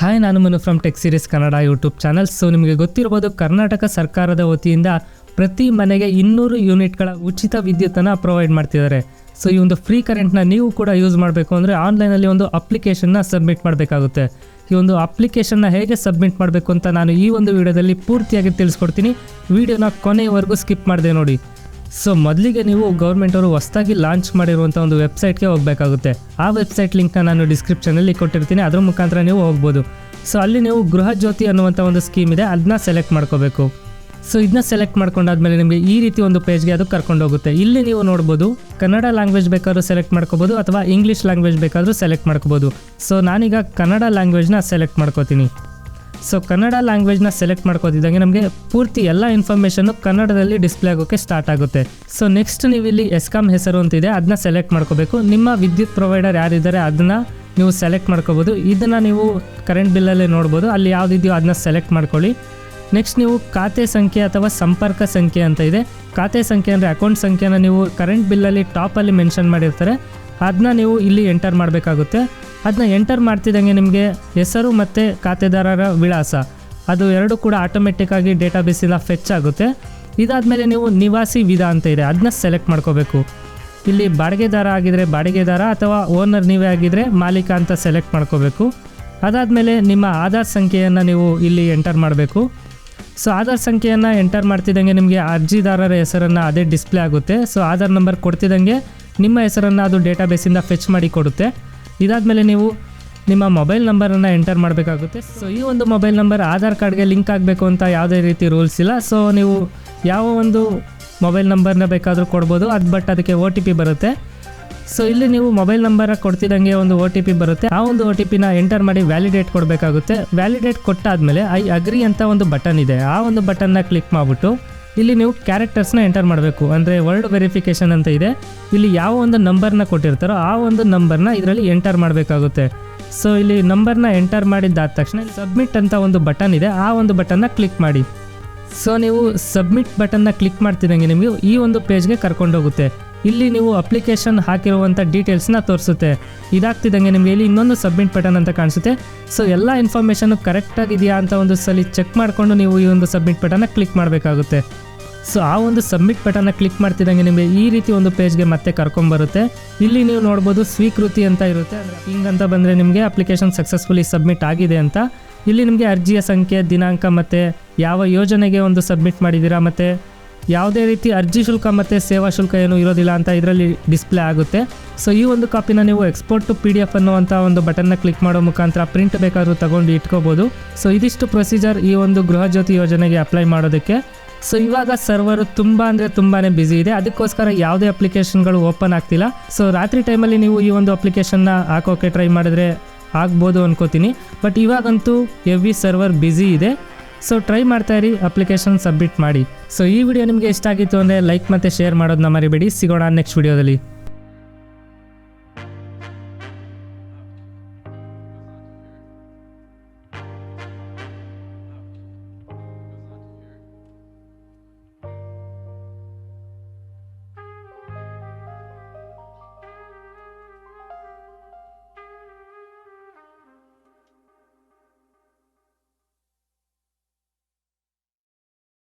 Hi, ನಾನು Manu from tech series Kannada YouTube channel. So ನಿಮಗೆ ಗೊತ್ತಿರ್ಬೋದು, ಕರ್ನಾಟಕ ಸರ್ಕಾರದ ವತಿಯಿಂದ ಪ್ರತಿ ಮನೆಗೆ 200 ಯೂನಿಟ್ಗಳ ಉಚಿತ ವಿದ್ಯುತ್ತನ್ನು ಪ್ರೊವೈಡ್ ಮಾಡ್ತಿದ್ದಾರೆ. ಸೊ ಈ ಒಂದು ಫ್ರೀ ಕರೆಂಟ್ನ ನೀವು ಕೂಡ ಯೂಸ್ ಮಾಡಬೇಕು ಅಂದರೆ ಆನ್ಲೈನಲ್ಲಿ ಒಂದು ಅಪ್ಲಿಕೇಶನ್ನ ಸಬ್ಮಿಟ್ ಮಾಡಬೇಕಾಗುತ್ತೆ. ಈ ಒಂದು ಅಪ್ಲಿಕೇಶನ್ನ ಹೇಗೆ ಸಬ್ಮಿಟ್ ಮಾಡಬೇಕು ಅಂತ ನಾನು ಈ ಒಂದು ವಿಡಿಯೋದಲ್ಲಿ ಪೂರ್ತಿಯಾಗಿ ತಿಳಿಸ್ಕೊಡ್ತೀನಿ. ವಿಡಿಯೋನ ಕೊನೆಯವರೆಗೂ ಸ್ಕಿಪ್ ಮಾಡಿದೆ ನೋಡಿ. ಸೊ ಮೊದಲಿಗೆ ನೀವು ಗೌರ್ಮೆಂಟ್ ಅವರು ಹೊಸದಾಗಿ ಲಾಂಚ್ ಮಾಡಿರುವಂಥ ಒಂದು ವೆಬ್ಸೈಟ್ಗೆ ಹೋಗಬೇಕಾಗುತ್ತೆ. ಆ ವೆಬ್ಸೈಟ್ ಲಿಂಕ್ನ ನಾನು ಡಿಸ್ಕ್ರಿಪ್ಷನಲ್ಲಿ ಕೊಟ್ಟಿರ್ತೀನಿ, ಅದರ ಮುಖಾಂತರ ನೀವು ಹೋಗ್ಬೋದು. ಸೊ ಅಲ್ಲಿ ನೀವು ಗೃಹ ಜ್ಯೋತಿ ಅನ್ನುವಂಥ ಒಂದು ಸ್ಕೀಮ್ ಇದೆ, ಅದನ್ನ ಸೆಲೆಕ್ಟ್ ಮಾಡ್ಕೋಬೇಕು. ಸೊ ಇದನ್ನ ಸೆಲೆಕ್ಟ್ ಮಾಡ್ಕೊಂಡಾದ್ಮೇಲೆ ನಿಮಗೆ ಈ ರೀತಿ ಒಂದು ಪೇಜ್ಗೆ ಅದು ಕರ್ಕೊಂಡು ಹೋಗುತ್ತೆ. ಇಲ್ಲಿ ನೀವು ನೋಡ್ಬೋದು, ಕನ್ನಡ ಲ್ಯಾಂಗ್ವೇಜ್ ಬೇಕಾದ್ರೂ ಸೆಲೆಕ್ಟ್ ಮಾಡ್ಕೋಬೋದು ಅಥವಾ ಇಂಗ್ಲೀಷ್ ಲ್ಯಾಂಗ್ವೇಜ್ ಬೇಕಾದರೂ ಸೆಲೆಕ್ಟ್ ಮಾಡ್ಕೋಬೋದು. ಸೊ ನಾನೀಗ ಕನ್ನಡ ಲ್ಯಾಂಗ್ವೇಜ್ನ ಸೆಲೆಕ್ಟ್ ಮಾಡ್ಕೋತೀನಿ. ಸೊ ಕನ್ನಡ ಲ್ಯಾಂಗ್ವೇಜ್ನ ಸೆಲೆಕ್ಟ್ ಮಾಡ್ಕೋತಿದ್ದಂಗೆ ನಮಗೆ ಪೂರ್ತಿ ಎಲ್ಲ ಇನ್ಫಾರ್ಮೇಷನ್ನು ಕನ್ನಡದಲ್ಲಿ ಡಿಸ್ಪ್ಲೇ ಆಗೋಕ್ಕೆ ಸ್ಟಾರ್ಟ್ ಆಗುತ್ತೆ. ಸೊ ನೆಕ್ಸ್ಟ್ ನೀವು ಇಲ್ಲಿ ಎಸ್ಕಾಮ್ ಹೆಸರು ಅಂತಿದೆ, ಅದನ್ನ ಸೆಲೆಕ್ಟ್ ಮಾಡ್ಕೋಬೇಕು. ನಿಮ್ಮ ವಿದ್ಯುತ್ ಪ್ರೊವೈಡರ್ ಯಾರಿದ್ದಾರೆ ಅದನ್ನು ನೀವು ಸೆಲೆಕ್ಟ್ ಮಾಡ್ಕೋಬೋದು. ಇದನ್ನು ನೀವು ಕರೆಂಟ್ ಬಿಲ್ಲಲ್ಲೇ ನೋಡ್ಬೋದು, ಅಲ್ಲಿ ಯಾವುದಿದೆಯೋ ಅದನ್ನ ಸೆಲೆಕ್ಟ್ ಮಾಡ್ಕೊಳ್ಳಿ. ನೆಕ್ಸ್ಟ್ ನೀವು ಖಾತೆ ಸಂಖ್ಯೆ ಅಥವಾ ಸಂಪರ್ಕ ಸಂಖ್ಯೆ ಅಂತ ಇದೆ. ಖಾತೆ ಸಂಖ್ಯೆ ಅಂದರೆ ಅಕೌಂಟ್ ಸಂಖ್ಯೆನ ನೀವು ಕರೆಂಟ್ ಬಿಲ್ಲಲ್ಲಿ ಟಾಪಲ್ಲಿ ಮೆನ್ಷನ್ ಮಾಡಿರ್ತಾರೆ, ಅದನ್ನ ನೀವು ಇಲ್ಲಿ ಎಂಟರ್ ಮಾಡಬೇಕಾಗುತ್ತೆ. ಅದನ್ನ ಎಂಟರ್ ಮಾಡ್ತಿದ್ದಂಗೆ ನಿಮಗೆ ಹೆಸರು ಮತ್ತು ಖಾತೆದಾರರ ವಿಳಾಸ ಅದು ಎರಡು ಕೂಡ ಆಟೋಮೆಟಿಕ್ಕಾಗಿ ಡೇಟಾಬೇಸಿಂದ ಫೆಚ್ ಆಗುತ್ತೆ. ಇದಾದಮೇಲೆ ನೀವು ನಿವಾಸಿ ವಿಧ ಅಂತ ಇದೆ, ಅದನ್ನ ಸೆಲೆಕ್ಟ್ ಮಾಡ್ಕೋಬೇಕು. ಇಲ್ಲಿ ಬಾಡಿಗೆದಾರ ಆಗಿದರೆ ಬಾಡಿಗೆದಾರ ಅಥವಾ ಓನರ್ ನೀವೇ ಆಗಿದ್ದರೆ ಮಾಲೀಕ ಅಂತ ಸೆಲೆಕ್ಟ್ ಮಾಡ್ಕೋಬೇಕು. ಅದಾದಮೇಲೆ ನಿಮ್ಮ ಆಧಾರ್ ಸಂಖ್ಯೆಯನ್ನು ನೀವು ಇಲ್ಲಿ ಎಂಟರ್ ಮಾಡಬೇಕು. ಸೊ ಆಧಾರ್ ಸಂಖ್ಯೆಯನ್ನು ಎಂಟರ್ ಮಾಡ್ತಿದ್ದಂಗೆ ನಿಮಗೆ ಅರ್ಜಿದಾರರ ಹೆಸರನ್ನು ಅದೇ ಡಿಸ್ಪ್ಲೇ ಆಗುತ್ತೆ. ಸೊ ಆಧಾರ್ ನಂಬರ್ ಕೊಡ್ತಿದ್ದಂಗೆ ನಿಮ್ಮ ಹೆಸರನ್ನು ಅದು ಡೇಟಾಬೇಸಿಂದ ಫೆಚ್ ಮಾಡಿ ಕೊಡುತ್ತೆ. ಇದಾದಮೇಲೆ ನೀವು ನಿಮ್ಮ ಮೊಬೈಲ್ ನಂಬರನ್ನು ಎಂಟರ್ ಮಾಡಬೇಕಾಗುತ್ತೆ. ಸೊ ಈ ಒಂದು ಮೊಬೈಲ್ ನಂಬರ್ ಆಧಾರ್ ಕಾರ್ಡ್ಗೆ ಲಿಂಕ್ ಆಗಬೇಕು ಅಂತ ಯಾವುದೇ ರೀತಿ ರೂಲ್ಸ್ ಇಲ್ಲ. ಸೊ ನೀವು ಯಾವ ಒಂದು ಮೊಬೈಲ್ ನಂಬರ್ನ ಬೇಕಾದರೂ ಕೊಡ್ಬೋದು, ಬಟ್ ಅದಕ್ಕೆ OTP ಬರುತ್ತೆ. ಸೊ ಇಲ್ಲಿ ನೀವು ಮೊಬೈಲ್ ನಂಬರ್ ಕೊಡ್ತಿದ್ದಂಗೆ ಒಂದು OTP ಬರುತ್ತೆ. ಆ ಒಂದು OTPನ ಎಂಟರ್ ಮಾಡಿ ವ್ಯಾಲಿಡೇಟ್ ಕೊಡಬೇಕಾಗುತ್ತೆ. ವ್ಯಾಲಿಡೇಟ್ ಕೊಟ್ಟಾದಮೇಲೆ ಐ ಅಗ್ರಿ ಅಂತ ಒಂದು ಬಟನ್ ಇದೆ, ಆ ಒಂದು ಬಟನ್ನ ಕ್ಲಿಕ್ ಮಾಡಿಬಿಟ್ಟು ಇಲ್ಲಿ ನೀವು ಕ್ಯಾರೆಕ್ಟರ್ಸ್ನ ಎಂಟರ್ ಮಾಡಬೇಕು. ಅಂದರೆ ವರ್ಡ್ ವೆರಿಫಿಕೇಷನ್ ಅಂತ ಇದೆ, ಇಲ್ಲಿ ಯಾವ ಒಂದು ನಂಬರ್ನ ಕೊಟ್ಟಿರ್ತಾರೋ ಆ ಒಂದು ನಂಬರ್ನ ಇದರಲ್ಲಿ ಎಂಟರ್ ಮಾಡಬೇಕಾಗುತ್ತೆ. ಸೊ ಇಲ್ಲಿ ನಂಬರ್ನ ಎಂಟರ್ ಮಾಡಿದ್ದಾದ ತಕ್ಷಣ ಸಬ್ಮಿಟ್ ಅಂತ ಒಂದು ಬಟನ್ ಇದೆ, ಆ ಒಂದು ಬಟನ್ನ ಕ್ಲಿಕ್ ಮಾಡಿ. ಸೊ ನೀವು ಸಬ್ಮಿಟ್ ಬಟನ್ನ ಕ್ಲಿಕ್ ಮಾಡ್ತಿದ್ದಂಗೆ ನಿಮಗೆ ಈ ಒಂದು ಪೇಜ್ಗೆ ಕರ್ಕೊಂಡೋಗುತ್ತೆ. ಇಲ್ಲಿ ನೀವು ಅಪ್ಲಿಕೇಶನ್ ಹಾಕಿರುವಂಥ ಡೀಟೇಲ್ಸ್ನ ತೋರಿಸುತ್ತೆ. ಇದಾಗ್ತಿದ್ದಂಗೆ ನಿಮಗೆ ಇಲ್ಲಿ ಇನ್ನೊಂದು ಸಬ್ಮಿಟ್ ಬಟನ್ ಅಂತ ಕಾಣಿಸುತ್ತೆ. ಸೊ ಎಲ್ಲ ಇನ್ಫಾರ್ಮೇಷನ್ನು ಕರೆಕ್ಟಾಗಿದೆಯಾ ಅಂತ ಒಂದು ಸಲ ಚೆಕ್ ಮಾಡಿಕೊಂಡು ನೀವು ಈ ಒಂದು ಸಬ್ಮಿಟ್ ಬಟನ್ನ ಕ್ಲಿಕ್ ಮಾಡಬೇಕಾಗುತ್ತೆ. ಸೊ ಆ ಒಂದು ಸಬ್ಮಿಟ್ ಬಟನ್ನ ಕ್ಲಿಕ್ ಮಾಡ್ತಿದ್ದಂಗೆ ನಿಮಗೆ ಈ ರೀತಿ ಒಂದು ಪೇಜ್ಗೆ ಮತ್ತೆ ಕರ್ಕೊಂಬರುತ್ತೆ. ಇಲ್ಲಿ ನೀವು ನೋಡ್ಬೋದು ಸ್ವೀಕೃತಿ ಅಂತ ಇರುತ್ತೆ, ಹಿಂಗಂತ ಬಂದರೆ ನಿಮಗೆ ಅಪ್ಲಿಕೇಶನ್ ಸಕ್ಸಸ್ಫುಲಿ ಸಬ್ಮಿಟ್ ಆಗಿದೆ ಅಂತ. ಇಲ್ಲಿ ನಿಮಗೆ ಅರ್ಜಿಯ ಸಂಖ್ಯೆ, ದಿನಾಂಕ ಮತ್ತು ಯಾವ ಯೋಜನೆಗೆ ಒಂದು ಸಬ್ಮಿಟ್ ಮಾಡಿದ್ದೀರಾ ಮತ್ತು ಯಾವುದೇ ರೀತಿ ಅರ್ಜಿ ಶುಲ್ಕ ಮತ್ತು ಸೇವಾ ಶುಲ್ಕ ಏನೂ ಇರೋದಿಲ್ಲ ಅಂತ ಇದರಲ್ಲಿ ಡಿಸ್ಪ್ಲೇ ಆಗುತ್ತೆ. ಸೊ ಈ ಒಂದು ಕಾಪಿನ ನೀವು ಎಕ್ಸ್ಪೋರ್ಟ್ ಟು PDF ಅನ್ನುವಂಥ ಒಂದು ಬಟನ್ನ ಕ್ಲಿಕ್ ಮಾಡೋ ಮುಖಾಂತರ ಪ್ರಿಂಟ್ ಬೇಕಾದರೂ ತಗೊಂಡು ಇಟ್ಕೋಬೋದು. ಸೊ ಇದಿಷ್ಟು ಪ್ರೊಸೀಜರ್ ಈ ಒಂದು ಗೃಹ ಜ್ಯೋತಿ ಯೋಜನೆಗೆ ಅಪ್ಲೈ ಮಾಡೋದಕ್ಕೆ. ಸೊ ಇವಾಗ ಸರ್ವರು ತುಂಬ ಅಂದರೆ ತುಂಬಾ ಬ್ಯುಸಿ ಇದೆ, ಅದಕ್ಕೋಸ್ಕರ ಯಾವುದೇ ಅಪ್ಲಿಕೇಶನ್ಗಳು ಓಪನ್ ಆಗ್ತಿಲ್ಲ. ಸೊ ರಾತ್ರಿ ಟೈಮಲ್ಲಿ ನೀವು ಈ ಒಂದು ಅಪ್ಲಿಕೇಶನ್ನ ಹಾಕೋಕ್ಕೆ ಟ್ರೈ ಮಾಡಿದ್ರೆ ಆಗ್ಬೋದು ಅನ್ಕೋತೀನಿ, ಬಟ್ ಇವಾಗಂತೂ ಹೆವಿ ಸರ್ವರ್ ಬ್ಯುಸಿ ಇದೆ. ಸೊ ಟ್ರೈ ಮಾಡ್ತಾಯಿರಿ, ಅಪ್ಲಿಕೇಶನ್ ಸಬ್ಮಿಟ್ ಮಾಡಿ. ಸೊ ಈ ವಿಡಿಯೋ ನಿಮಗೆ ಇಷ್ಟ ಆಗಿತ್ತು ಅಂದರೆ ಲೈಕ್ ಮತ್ತು ಶೇರ್ ಮಾಡೋದನ್ನ ಮರಿಬೇಡಿ. ಸಿಗೋಣ ನೆಕ್ಸ್ಟ್ ವಿಡಿಯೋದಲ್ಲಿ.